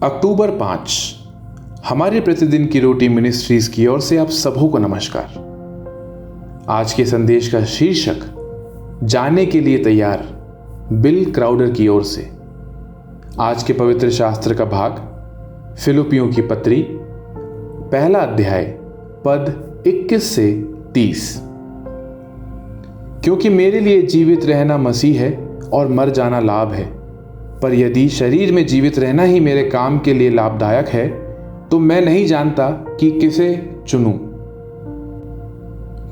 अक्टूबर 5 हमारे प्रतिदिन की रोटी मिनिस्ट्रीज की ओर से आप सबों को नमस्कार। आज के संदेश का शीर्षक जाने के लिए तैयार, बिल क्राउडर की ओर से। आज के पवित्र शास्त्र का भाग फिलिपियों की पत्री, पहला अध्याय, पद 21 से 30। क्योंकि मेरे लिए जीवित रहना मसीह है और मर जाना लाभ है, पर यदि शरीर में जीवित रहना ही मेरे काम के लिए लाभदायक है तो मैं नहीं जानता कि किसे चुनूं।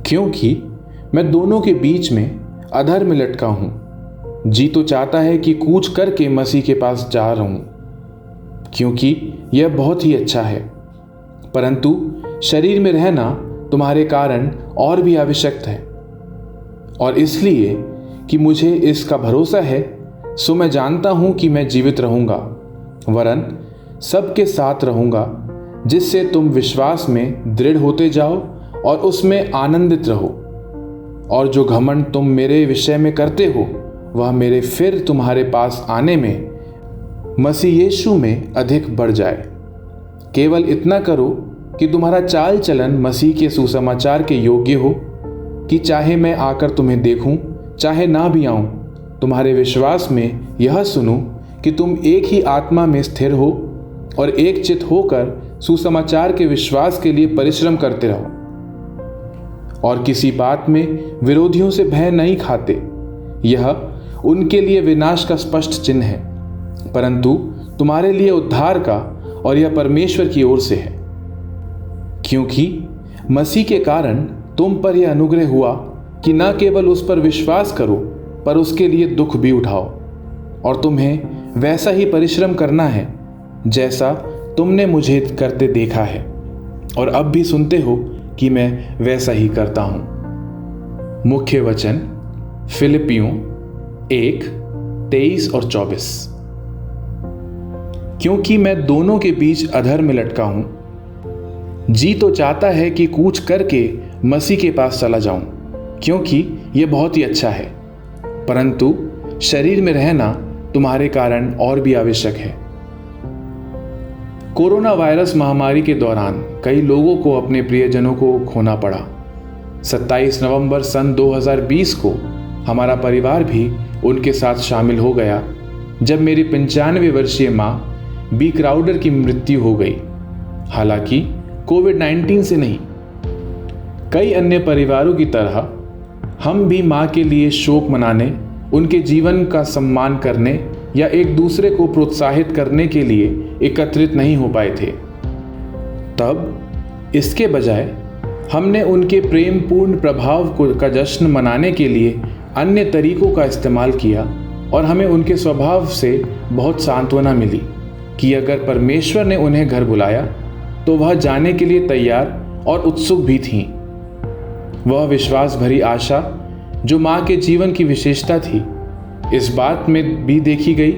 क्योंकि मैं दोनों के बीच में अधर में लटका हूं। जी तो चाहता है कि कूच करके मसीह के पास जा रहूं, क्योंकि यह बहुत ही अच्छा है, परंतु शरीर में रहना तुम्हारे कारण और भी आवश्यक है। और इसलिए कि मुझे इसका भरोसा है, सो मैं जानता हूं कि मैं जीवित रहूंगा, वरन सबके साथ रहूंगा, जिससे तुम विश्वास में दृढ़ होते जाओ और उसमें आनंदित रहो। और जो घमंड तुम मेरे विषय में करते हो, वह मेरे फिर तुम्हारे पास आने में मसीह यीशु में अधिक बढ़ जाए। केवल इतना करो कि तुम्हारा चाल चलन मसीह के सुसमाचार के योग्य हो, कि चाहे मैं आकर तुम्हें देखूं, चाहे ना भी आऊं, तुम्हारे विश्वास में यह सुनूं कि तुम एक ही आत्मा में स्थिर हो और एक चित्त होकर सुसमाचार के विश्वास के लिए परिश्रम करते रहो। और किसी बात में विरोधियों से भय नहीं खाते, यह उनके लिए विनाश का स्पष्ट चिन्ह है, परंतु तुम्हारे लिए उद्धार का, और यह परमेश्वर की ओर से है। क्योंकि मसीह के कारण तुम पर यह अनुग्रह हुआ कि न केवल उस पर विश्वास करो, पर उसके लिए दुख भी उठाओ। और तुम्हें वैसा ही परिश्रम करना है जैसा तुमने मुझे करते देखा है, और अब भी सुनते हो कि मैं वैसा ही करता हूं। मुख्य वचन फिलिपियों 1:23 और 24। क्योंकि मैं दोनों के बीच अधर में लटका हूं। जी तो चाहता है कि कूच करके मसीह के पास चला जाऊं, क्योंकि यह बहुत ही अच्छा है, परंतु शरीर में रहना तुम्हारे कारण और भी आवश्यक है। कोरोना वायरस महामारी के दौरान कई लोगों को अपने प्रियजनों को खोना पड़ा। 27 नवंबर सन 2020 को हमारा परिवार भी उनके साथ शामिल हो गया, जब मेरी 95 वर्षीय मां बी क्राउडर की मृत्यु हो गई। हालांकि कोविड-19 से नहीं। कई अन्य परिवारों की तरह हम भी मां के लिए शोक मनाने, उनके जीवन का सम्मान करने या एक दूसरे को प्रोत्साहित करने के लिए एकत्रित नहीं हो पाए थे। तब इसके बजाय हमने उनके प्रेमपूर्ण प्रभाव का जश्न मनाने के लिए अन्य तरीकों का इस्तेमाल किया, और हमें उनके स्वभाव से बहुत सांत्वना मिली कि अगर परमेश्वर ने उन्हें घर बुलाया तो वह जाने के लिए तैयार और उत्सुक भी थीं। वह विश्वास भरी आशा जो मां के जीवन की विशेषता थी, इस बात में भी देखी गई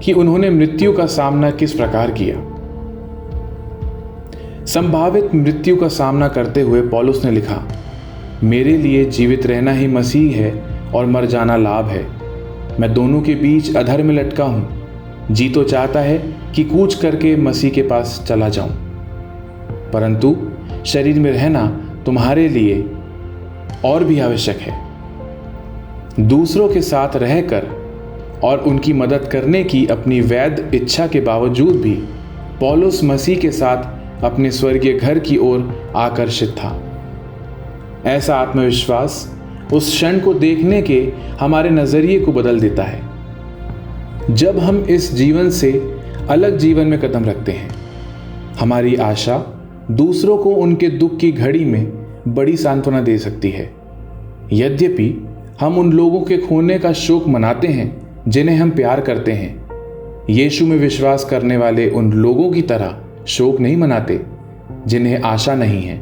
कि उन्होंने मृत्यु का सामना किस प्रकार किया। संभावित मृत्यु का सामना करते हुए पौलुस ने लिखा, मेरे लिए जीवित रहना ही मसीह है और मर जाना लाभ है। मैं दोनों के बीच अधर में लटका हूं। जी तो चाहता है कि कूच करके मसीह के पास चला जाऊं, परंतु शरीर में रहना तुम्हारे लिए और भी आवश्यक है। दूसरों के साथ रहकर और उनकी मदद करने की अपनी वैध इच्छा के बावजूद भी पौलुस मसीह के साथ अपने स्वर्गीय घर की ओर आकर्षित था। ऐसा आत्मविश्वास उस क्षण को देखने के हमारे नजरिए को बदल देता है। जब हम इस जीवन से अलग जीवन में कदम रखते हैं, हमारी आशा दूसरों को उनके दुख की घड़ी में बड़ी सांत्वना दे सकती है। यद्यपि हम उन लोगों के खोने का शोक मनाते हैं जिन्हें हम प्यार करते हैं, यीशु में विश्वास करने वाले उन लोगों की तरह शोक नहीं मनाते जिन्हें आशा नहीं है।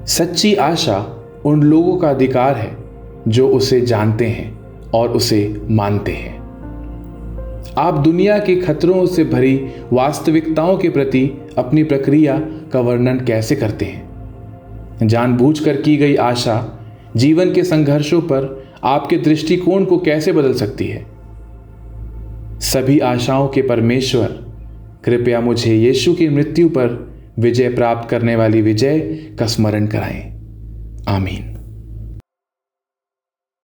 सच्ची आशा उन लोगों का अधिकार है जो उसे जानते हैं और उसे मानते हैं। आप दुनिया के खतरों से भरी वास्तविकताओं के प्रति अपनी प्रक्रिया का वर्णन कैसे करते हैं? जानबूझकर की गई आशा जीवन के संघर्षों पर आपके दृष्टिकोण को कैसे बदल सकती है? सभी आशाओं के परमेश्वर कृपया मुझे यीशु की मृत्यु पर विजय प्राप्त करने वाली विजय का स्मरण कराएं। आमीन।